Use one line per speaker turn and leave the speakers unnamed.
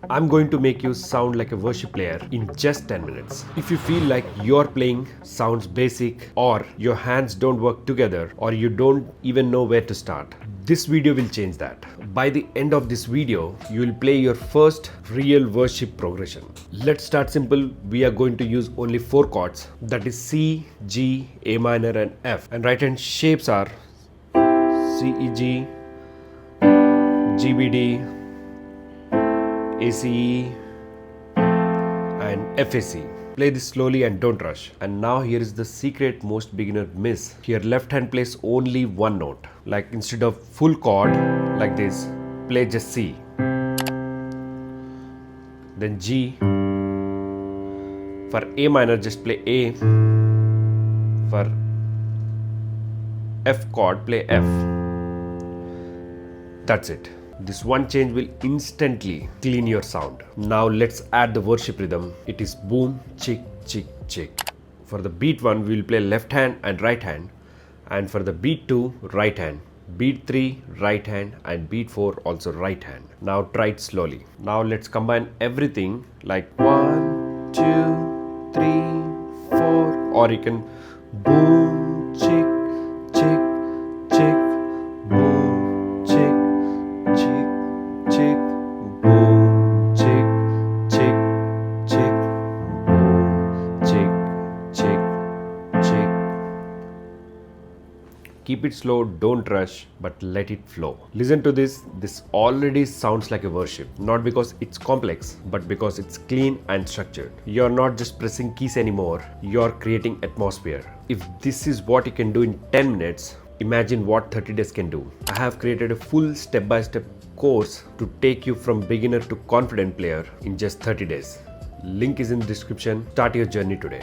I'm going to make you sound like a worship player in just 10 minutes. If you feel like your playing sounds basic, or your hands don't work together, or you don't even know where to start, this video will change that. By the end of this video, you will play your first real worship progression. Let's start simple. We are going to use only 4 chords, that is C, G, A minor and F. And right hand shapes are C, E, G, G, B, D, A, C, E and F, A, C. Play this slowly and don't rush. And now here is the secret most beginner miss. Here left hand plays only one note. Like instead of full chord like this, play just C. Then G. For A minor just play A. For F chord play F. That's it. This one change will instantly clean your sound. Now let's add the worship rhythm. It is boom, chick, chick, chick. For the beat 1, we will play left hand and right hand. And for the beat 2, right hand. Beat 3, right hand. And beat 4, also right hand. Now try it slowly. Now let's combine everything like 1, 2, 3, 4. Or you can boom, chick, chick, chick, boom, chick, chick, chick, boom, chick, chick, chick, boom, chick, chick, chick. Keep it slow, don't rush, but let it flow. Listen to this. This already sounds like a worship. Not because it's complex, but because it's clean and structured. You're not just pressing keys anymore. You're creating atmosphere. If this is what you can do in 10 minutes, imagine what 30 days can do. I have created a full step-by-step course to take you from beginner to confident player in just 30 days. Link is in the description. Start your journey today.